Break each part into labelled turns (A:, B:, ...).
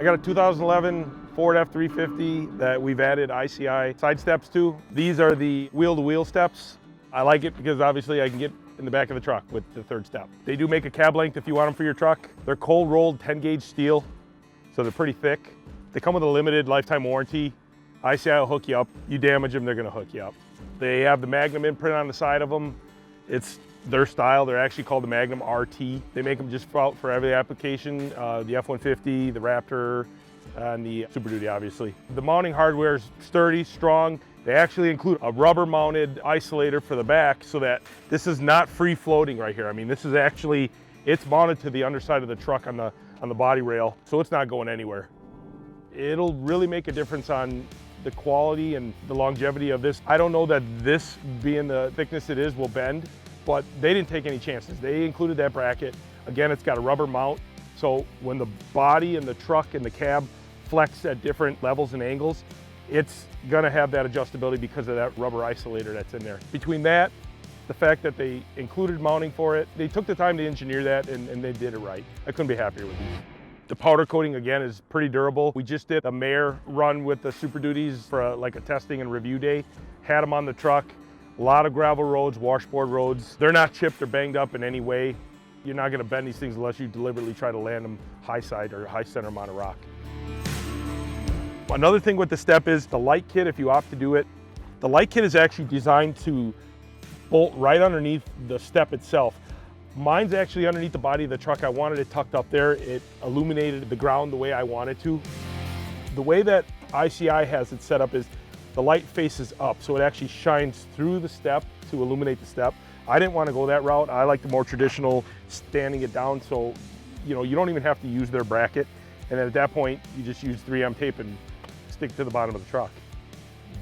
A: I got a 2011 Ford F350 that we've added ICI side steps to. These are the wheel-to-wheel steps. I like it because obviously I can get in the back of the truck with the third step. They do make a cab length if you want them for your truck. They're cold rolled 10 gauge steel, so they're pretty thick. They come with a limited lifetime warranty. ICI will hook you up. You damage them, they're gonna hook you up. They have the Magnum imprint on the side of them. It's their style. They're actually called the Magnum RT. They make them just for every application. The F-150, the Raptor, and the Super Duty, obviously. The mounting hardware is sturdy, strong. They actually include a rubber mounted isolator for the back so that this is not free floating right here. I mean, this is actually, it's mounted to the underside of the truck on the body rail, so it's not going anywhere. It'll really make a difference on the quality and the longevity of this. I don't know that this, being the thickness it is, will bend, but they didn't take any chances. They included that bracket. Again, it's got a rubber mount, so when the body and the truck and the cab flex at different levels and angles, it's gonna have that adjustability because of that rubber isolator that's in there. Between that, the fact that they included mounting for it, they took the time to engineer that and they did it right. I couldn't be happier with these. The powder coating, again, is pretty durable. We just did a Mayor run with the Super Duties for like a testing and review day. Had them on the truck. A lot of gravel roads, washboard roads. They're not chipped or banged up in any way. You're not gonna bend these things unless you deliberately try to land them high side or high center amount of rock. Another thing with the step is the light kit, if you opt to do it. The light kit is actually designed to bolt right underneath the step itself. Mine's actually underneath the body of the truck. I wanted it tucked up there. It illuminated the ground the way I wanted to. The way that ICI has it set up is the light faces up, so it actually shines through the step to illuminate the step. I didn't want to go that route. I like the more traditional standing it down, so you don't even have to use their bracket. And then at that point, you just use 3M tape and stick it to the bottom of the truck.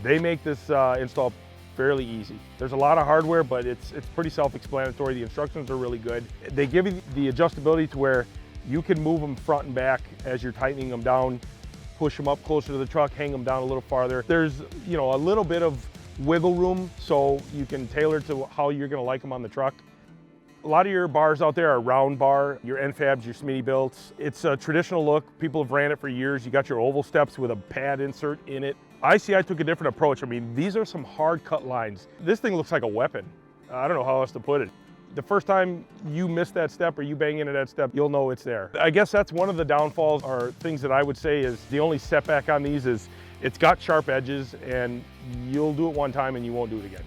A: They make this install fairly easy. There's a lot of hardware, but it's pretty self-explanatory. The instructions are really good. They give you the adjustability to where you can move them front and back as you're tightening them down, push them up closer to the truck, hang them down a little farther. There's a little bit of wiggle room, so you can tailor to how you're gonna like them on the truck. A lot of your bars out there are round bar, your end fabs, your Smittybilts. It's a traditional look. People have ran it for years. You got your oval steps with a pad insert in it. ICI took a different approach. I mean, these are some hard cut lines. This thing looks like a weapon. I don't know how else to put it. The first time you miss that step or you bang into that step, you'll know it's there. I guess that's one of the downfalls or things that I would say is the only setback on these is it's got sharp edges and you'll do it one time and you won't do it again.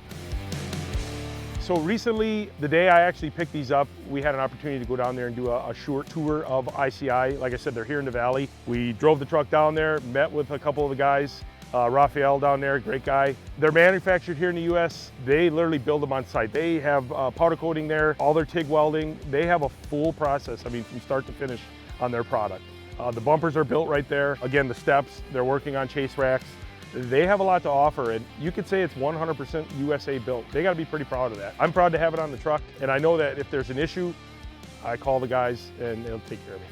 A: So recently, the day I actually picked these up, we had an opportunity to go down there and do a short tour of ICI. Like I said, they're here in the valley. We drove the truck down there, met with a couple of the guys. Raphael down there, great guy. They're manufactured here in the US. They literally build them on site. They have powder coating there, all their TIG welding. They have a full process, I mean, from start to finish on their product. The bumpers are built right there. Again, the steps, they're working on chase racks. They have a lot to offer, and you could say it's 100% USA built. They gotta be pretty proud of that. I'm proud to have it on the truck, and I know that if there's an issue, I call the guys and they'll take care of me.